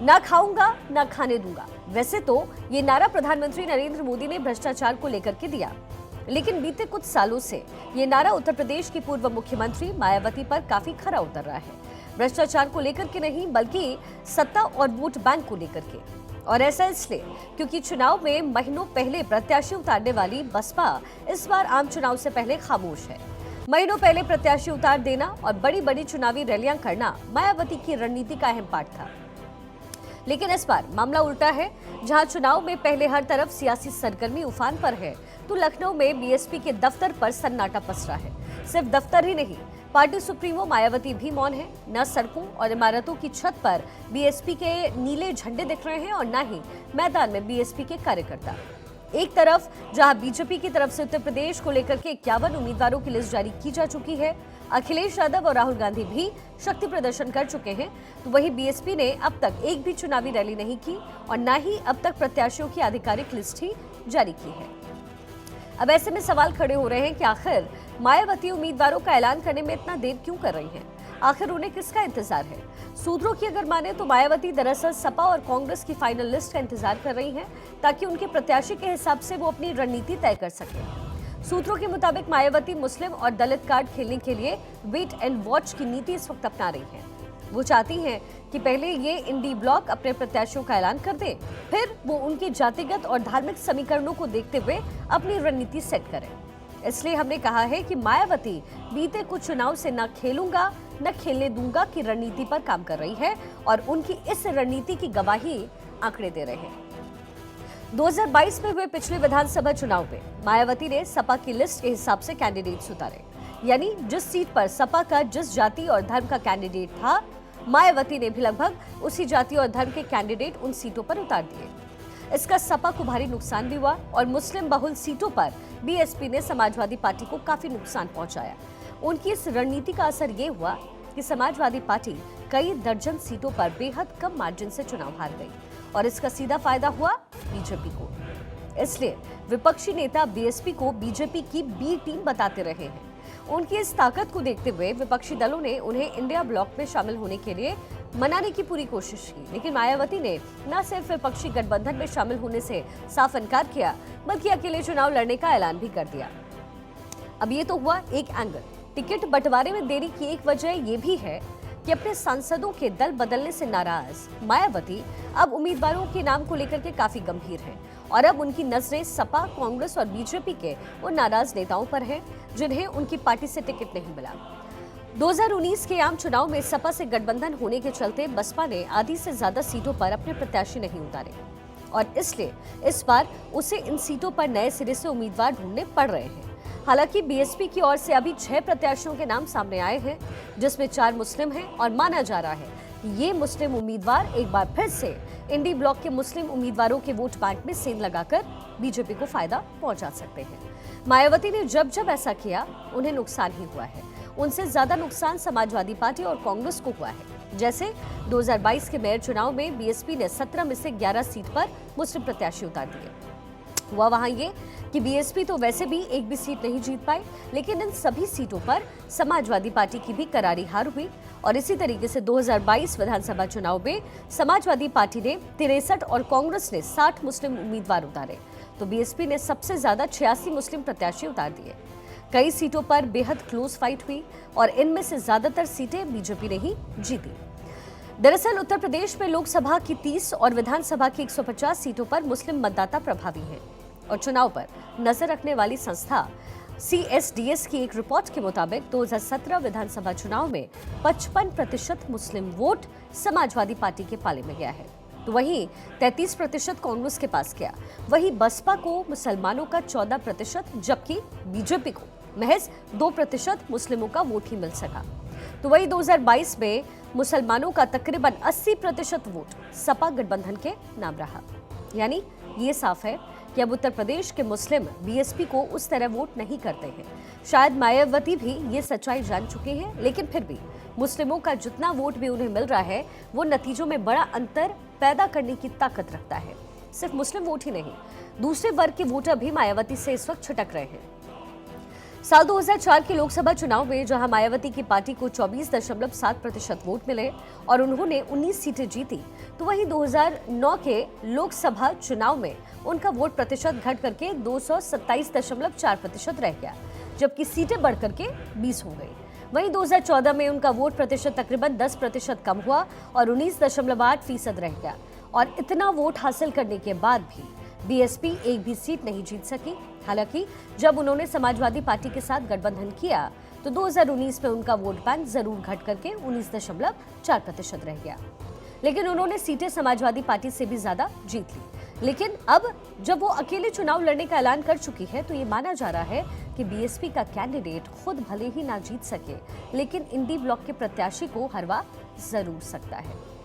ना खाऊंगा ना खाने दूंगा। वैसे तो ये नारा प्रधानमंत्री नरेंद्र मोदी ने भ्रष्टाचार को लेकर के दिया, लेकिन बीते कुछ सालों से ये नारा उत्तर प्रदेश की पूर्व मुख्यमंत्री मायावती पर काफी खरा उतर रहा है। भ्रष्टाचार को लेकर के नहीं, बल्कि सत्ता और वोट बैंक को लेकर के। और ऐसा इसलिए क्योंकि चुनाव में महीनों पहले प्रत्याशी उतारने वाली बसपा इस बार आम चुनाव से पहले खामोश है। महीनों पहले प्रत्याशी उतार देना और बड़ी बड़ी चुनावी रैलियां करना मायावती की रणनीति का अहम पार्ट था, लेकिन इस बार मामला उल्टा है। जहां चुनाव में पहले हर तरफ सियासी सरगर्मी उफान पर है, तो लखनऊ में बीएसपी के दफ्तर पर सन्नाटा पसरा है। सिर्फ दफ्तर ही नहीं, पार्टी सुप्रीमो मायावती भी मौन है। न सड़कों और इमारतों की छत पर बीएसपी के नीले झंडे दिख रहे हैं और न ही मैदान में बीएसपी के कार्यकर्ता। एक तरफ जहां बीजेपी की तरफ से उत्तर प्रदेश को लेकर के 51 उम्मीदवारों की लिस्ट जारी की जा चुकी है, अखिलेश यादव और राहुल गांधी भी शक्ति प्रदर्शन कर चुके हैं, तो वहीं बीएसपी ने अब तक एक भी चुनावी रैली नहीं की और न ही अब तक प्रत्याशियों की आधिकारिक लिस्ट ही जारी की है। अब ऐसे में सवाल खड़े हो रहे हैं कि आखिर मायावती उम्मीदवारों का ऐलान करने में इतना देर क्यों कर रही हैं? आखिर उन्हें किसका इंतजार है? सूत्रों की अगर माने तो मायावती दरअसल सपा और कांग्रेस की फाइनल लिस्ट का इंतजार कर रही हैं, ताकि उनके प्रत्याशी के हिसाब से वो अपनी रणनीति तय कर सकें। सूत्रों के मुताबिक मायावती मुस्लिम और दलित कार्ड खेलने के लिए वेट एंड वॉच की नीति इस वक्त अपना रही हैं। वो चाहती हैं कि पहले ये इंडी ब्लॉक अपने प्रत्याशियों का ऐलान कर दें, फिर वो उनके जातिगत और धार्मिक समीकरणों को देखते हुए अपनी रणनीति सेट करें। इसलिए हमने कहा है कि मायावती बीते कुछ चुनाव से न खेलूंगा न खेलने दूंगा की रणनीति पर काम कर रही है और उनकी इस रणनीति की गवाही आंकड़े दे रहे हैं। 2022 में हुए पिछले विधानसभा चुनाव में मायावती ने सपा की लिस्ट के हिसाब से कैंडिडेट्स उतारे, यानी जिस सीट पर सपा का जिस जाति और धर्म का कैंडिडेट था, मायावती ने भी लगभग उसी जाति और धर्म के कैंडिडेट उन सीटों पर उतार दिए। इसका सपा को भारी नुकसान भी हुआ और मुस्लिम बहुल सीटों पर बीएसपी ने समाजवादी पार्टी को काफी नुकसान पहुंचाया। उनकी इस रणनीति का असर ये हुआ कि समाजवादी पार्टी कई दर्जन सीटों पर बेहद कम मार्जिन से चुनाव हार गई और इसका सीधा फायदा हुआ बीजेपी को। इसलिए विपक्षी नेता बीएसपी को बीजेपी की बी टीम बताते रहे हैं। उनकी इस ताकत को देखते हुए विपक्षी दलों ने उन्हें इंडिया ब्लॉक में शामिल होने के लिए मनाने की पूरी कोशिश की, लेकिन मायावती ने न सिर्फ विपक्षी गठबंधन में शामिल होने से साफ इनकार किया, बल्कि अकेले चुनाव लड़ने का ऐलान भी कर दिया। अब ये तो हुआ एक एंगल। टिकट बंटवारे में देरी की एक वजह ये भी है कि अपने सांसदों के दल बदलने से नाराज मायावती अब उम्मीदवारों के नाम को लेकर के काफी गंभीर हैं और अब उनकी नजरें सपा, कांग्रेस और बीजेपी के उन नाराज नेताओं पर हैं जिन्हें उनकी पार्टी से टिकट नहीं मिला। 2019 के आम चुनाव में सपा से गठबंधन होने के चलते बसपा ने आधी से ज्यादा सीटों पर अपने प्रत्याशी नहीं उतारे और इसलिए इस बार उसे इन सीटों पर नए सिरे से उम्मीदवार ढूंढने पड़ रहे हैं। हालांकि बीएसपी की ओर से अभी 6 प्रत्याशियों के नाम सामने आए हैं, जिसमें 4 मुस्लिम हैं और माना जा रहा है कि ये मुस्लिम उम्मीदवार एक बार फिर से इंडी ब्लॉक के मुस्लिम उम्मीदवारों के वोट बैंक में सेंध लगाकर बीजेपी को फायदा पहुंचा सकते हैं। मायावती ने जब जब ऐसा किया, उन्हें नुकसान ही हुआ है। उनसे ज्यादा नुकसान समाजवादी पार्टी और कांग्रेस को हुआ है। जैसे 2022 के मेयर चुनाव में बीएसपी ने 17 में से 11 सीट पर मुस्लिम प्रत्याशी उतार दिए। हुआ वहां ये कि बीएसपी तो वैसे भी एक भी सीट नहीं जीत पाई, लेकिन इन सभी सीटों पर समाजवादी पार्टी की भी करारी हार हुई। और इसी तरीके से 2022 विधानसभा चुनाव में समाजवादी पार्टी ने 63 और कांग्रेस ने 60 मुस्लिम उम्मीदवार उतारे, तो बीएसपी ने सबसे ज्यादा 86 मुस्लिम प्रत्याशी उतार दिए। कई सीटों पर बेहद क्लोज फाइट हुई और इनमें से ज्यादातर सीटें बीजेपी ने ही जीती। दरअसल उत्तर प्रदेश में लोकसभा की 30 और विधानसभा की 150 सीटों पर मुस्लिम मतदाता प्रभावी हैं और चुनाव पर नजर रखने वाली संस्था CSDS की एक रिपोर्ट के मुताबिक 2017 विधानसभा चुनाव में 55% मुस्लिम वोट समाजवादी पार्टी के पाले में गया है, तो वहीं 33% कांग्रेस के पास गया। वहीं बसपा को मुसलमानों का 14%, जबकि बीजेपी को महज 2% मुस्लिमों का वोट ही मिल सका। तो वही 2022 में मुसलमानों का तकरीबन 80% वोट सपा गठबंधन के नाम रहा। यानी ये साफ है कि अब उत्तर प्रदेश के मुस्लिम बीएसपी को उस तरह वोट नहीं करते हैं। शायद मायावती भी ये सच्चाई जान चुके हैं, लेकिन फिर भी मुस्लिमों का जितना वोट भी उन्हें मिल रहा है, वो नतीजों में बड़ा अंतर पैदा करने की ताकत रखता है। सिर्फ मुस्लिम वोट ही नहीं, दूसरे वर्ग के वोटर भी मायावती से इस वक्त छिटक रहे हैं। साल 2004 के लोकसभा चुनाव में जहां मायावती की पार्टी को 24.7% वोट मिले और उन्होंने 19 सीटें जीती, तो वहीं 2009 के लोकसभा चुनाव में उनका वोट प्रतिशत घट करके 227.4% रह गया, जबकि सीटें बढ़ करके 20 हो गई। वहीं 2014 में उनका वोट प्रतिशत तकरीबन 10% कम हुआ और 19.8% रह गया। और इतना वोट हासिल करने के बाद भी बीएसपी एक भी सीट नहीं जीत सकी। हालांकि जब उन्होंने समाजवादी पार्टी के साथ गठबंधन किया तो 2019 में उनका वोट बैंक जरूर घट करके 19.4% रह गया, लेकिन उन्होंने सीटें समाजवादी पार्टी से भी ज्यादा जीत ली। लेकिन अब जब वो अकेले चुनाव लड़ने का ऐलान कर चुकी है तो ये माना जा रहा है कि बीएसपी का कैंडिडेट खुद भले ही ना जीत सके, लेकिन इंडी ब्लॉक के प्रत्याशी को हरवा जरूर सकता है।